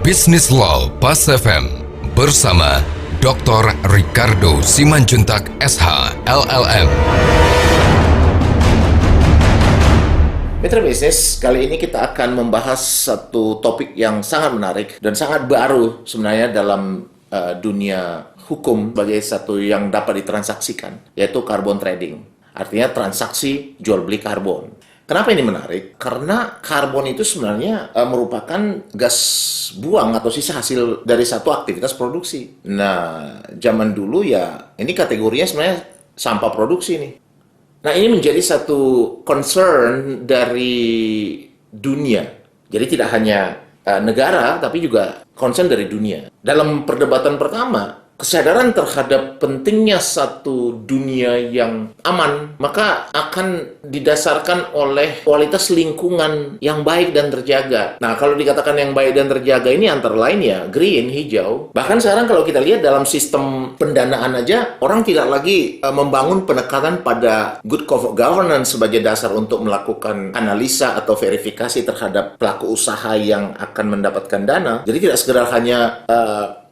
Business Law Pas FM bersama Dr. Ricardo Simanjuntak SH LLM. Mitra bisnis, kali ini kita akan membahas satu topik yang sangat menarik dan sangat baru sebenarnya dalam dunia hukum sebagai satu yang dapat ditransaksikan, yaitu carbon trading. Artinya transaksi jual beli karbon. Kenapa ini menarik? Karena karbon itu sebenarnya merupakan gas buang atau sisa hasil dari satu aktivitas produksi. Nah, zaman dulu ya ini kategorinya sebenarnya sampah produksi nih. Nah, ini menjadi satu concern dari dunia. Jadi tidak hanya negara, tapi juga concern dari dunia. Dalam perdebatan pertama, kesadaran terhadap pentingnya satu dunia yang aman, maka akan didasarkan oleh kualitas lingkungan yang baik dan terjaga. Nah, kalau dikatakan yang baik dan terjaga ini antara lain ya green, hijau. Bahkan sekarang kalau kita lihat dalam sistem pendanaan aja, orang tidak lagi membangun penekanan pada good corporate governance sebagai dasar untuk melakukan analisa atau verifikasi terhadap pelaku usaha yang akan mendapatkan dana. Jadi tidak sekedar hanya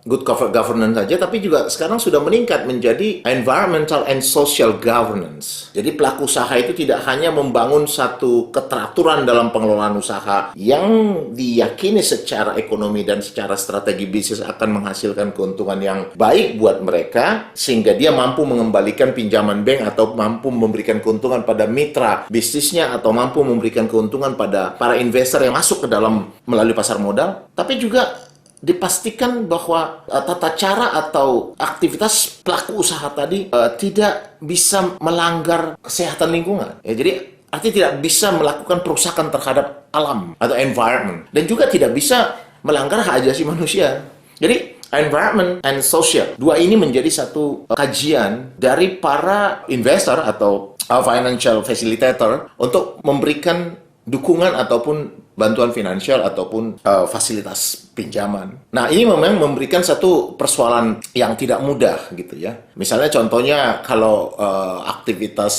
good corporate governance saja, tapi juga sekarang sudah meningkat menjadi environmental and social governance. Jadi pelaku usaha itu tidak hanya membangun satu keteraturan dalam pengelolaan usaha yang diyakini secara ekonomi dan secara strategi bisnis akan menghasilkan keuntungan yang baik buat mereka, sehingga dia mampu mengembalikan pinjaman bank atau mampu memberikan keuntungan pada mitra bisnisnya atau mampu memberikan keuntungan pada para investor yang masuk ke dalam melalui pasar modal, tapi juga dipastikan bahwa tata cara atau aktivitas pelaku usaha tadi tidak bisa melanggar kesehatan lingkungan. Ya, jadi artinya tidak bisa melakukan perusakan terhadap alam atau environment, dan juga tidak bisa melanggar hak asasi manusia. Jadi environment and social, dua ini menjadi satu kajian dari para investor atau financial facilitator untuk memberikan dukungan ataupun bantuan finansial ataupun fasilitas pinjaman. Nah, ini memang memberikan satu persoalan yang tidak mudah gitu ya. Misalnya contohnya kalau aktivitas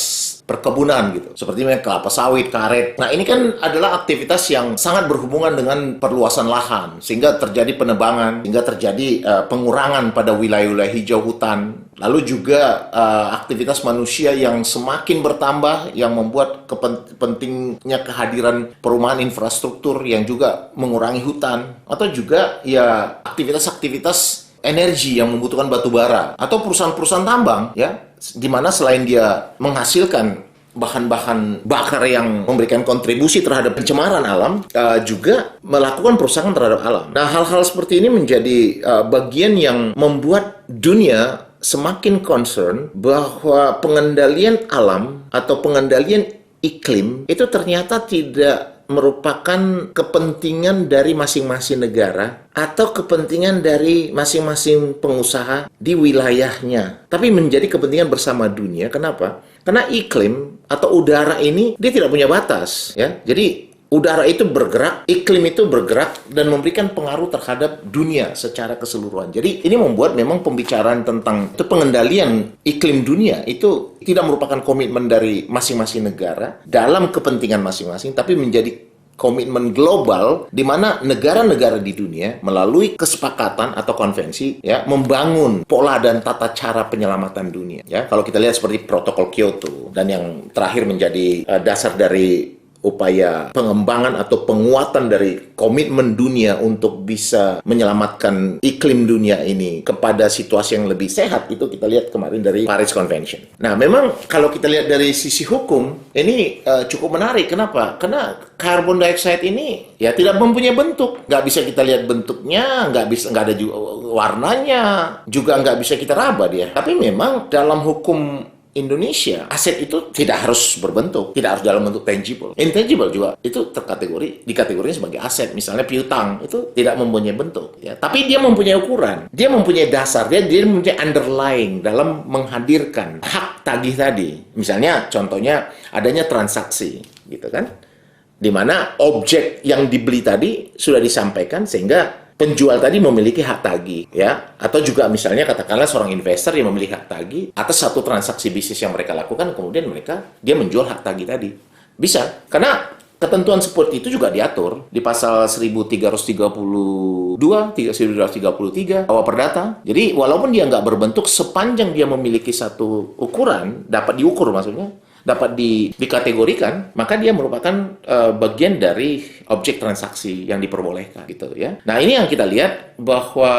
perkebunan gitu, seperti kelapa sawit, karet. Nah, ini kan adalah aktivitas yang sangat berhubungan dengan perluasan lahan, sehingga terjadi penebangan, sehingga terjadi pengurangan pada wilayah-wilayah hijau hutan. Lalu juga aktivitas manusia yang semakin bertambah, yang membuat pentingnya kehadiran perumahan infrastruktur yang juga mengurangi hutan, atau juga ya aktivitas-aktivitas energi yang membutuhkan batu bara, atau perusahaan-perusahaan tambang ya, di mana selain dia menghasilkan bahan-bahan bakar yang memberikan kontribusi terhadap pencemaran alam, juga melakukan perusakan terhadap alam. Nah, hal-hal seperti ini menjadi bagian yang membuat dunia semakin concern bahwa pengendalian alam atau pengendalian iklim itu ternyata tidak merupakan kepentingan dari masing-masing negara atau kepentingan dari masing-masing pengusaha di wilayahnya, tapi menjadi kepentingan bersama dunia. Kenapa? Karena iklim atau udara ini dia tidak punya batas, ya. Jadi udara itu bergerak, iklim itu bergerak dan memberikan pengaruh terhadap dunia secara keseluruhan. Jadi ini membuat memang pembicaraan tentang itu pengendalian iklim dunia itu tidak merupakan komitmen dari masing-masing negara dalam kepentingan masing-masing, tapi menjadi komitmen global di mana negara-negara di dunia melalui kesepakatan atau konvensi ya membangun pola dan tata cara penyelamatan dunia. Ya, kalau kita lihat seperti protokol Kyoto dan yang terakhir menjadi dasar dari upaya pengembangan atau penguatan dari komitmen dunia untuk bisa menyelamatkan iklim dunia ini kepada situasi yang lebih sehat, itu kita lihat kemarin dari Paris Convention. Nah, memang kalau kita lihat dari sisi hukum, ini cukup menarik. Kenapa? Karena carbon dioxide ini ya tidak mempunyai bentuk. Nggak bisa kita lihat bentuknya, nggak ada juga warnanya, juga nggak bisa kita raba dia. Tapi memang dalam hukum Indonesia, aset itu tidak harus berbentuk, tidak harus dalam bentuk tangible. Intangible juga itu dikategorikan sebagai aset. Misalnya piutang itu tidak mempunyai bentuk, ya. Tapi dia mempunyai ukuran, dia mempunyai dasar, dia mempunyai underlying dalam menghadirkan hak tagih tadi. Misalnya contohnya adanya transaksi, gitu kan, di mana objek yang dibeli tadi sudah disampaikan sehingga penjual tadi memiliki hak tagih, ya, atau juga misalnya katakanlah seorang investor yang memiliki hak tagih atas satu transaksi bisnis yang mereka lakukan, kemudian dia menjual hak tagih tadi, bisa, karena ketentuan seperti itu juga diatur di pasal 1332, 1333 Awal Perdata. Jadi walaupun dia nggak berbentuk, sepanjang dia memiliki satu ukuran, dapat diukur maksudnya, dapat dikategorikan, maka dia merupakan bagian dari objek transaksi yang diperbolehkan gitu ya. Nah, ini yang kita lihat bahwa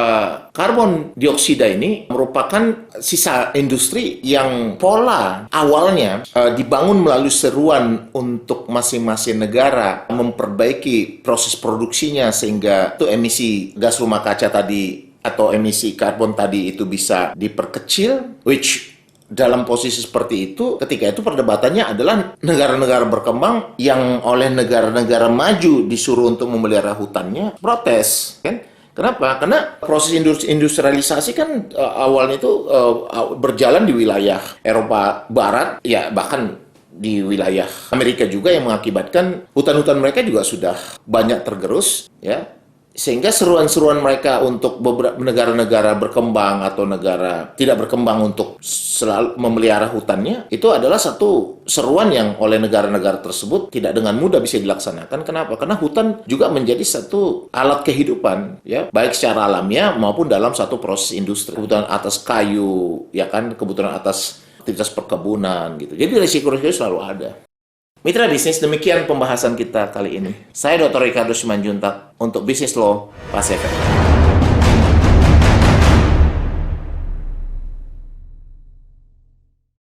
karbon dioksida ini merupakan sisa industri yang pola awalnya dibangun melalui seruan untuk masing-masing negara memperbaiki proses produksinya sehingga itu emisi gas rumah kaca tadi atau emisi karbon tadi itu bisa diperkecil, which dalam posisi seperti itu, ketika itu perdebatannya adalah negara-negara berkembang yang oleh negara-negara maju disuruh untuk memelihara hutannya, protes, kan? Kenapa? Karena proses industrialisasi kan awalnya itu berjalan di wilayah Eropa Barat, ya bahkan di wilayah Amerika juga, yang mengakibatkan hutan-hutan mereka juga sudah banyak tergerus, ya. Sehingga seruan-seruan mereka untuk beberapa negara-negara berkembang atau negara tidak berkembang untuk selalu memelihara hutannya, itu adalah satu seruan yang oleh negara-negara tersebut tidak dengan mudah bisa dilaksanakan. Kenapa? Karena hutan juga menjadi satu alat kehidupan, ya, baik secara alamiah maupun dalam satu proses industri. Kebutuhan atas kayu, ya kan, kebutuhan atas aktivitas perkebunan gitu. Jadi risiko-risiko selalu ada. Mitra bisnis, demikian pembahasan kita kali ini. Saya Dr. Ricardo Simanjuntak untuk Bisnis Law Pas FM.